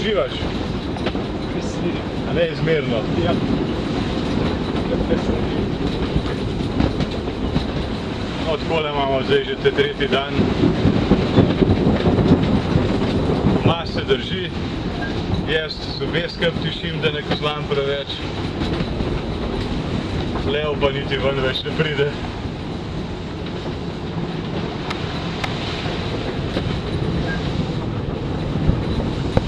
uživaš? A ne izmerno? Ja. No, takole imamo zdaj že tretji dan. Mas se drži. Jaz veskrat tišim, da ne kozlam preveč. Lev pa niti ven več ne pride.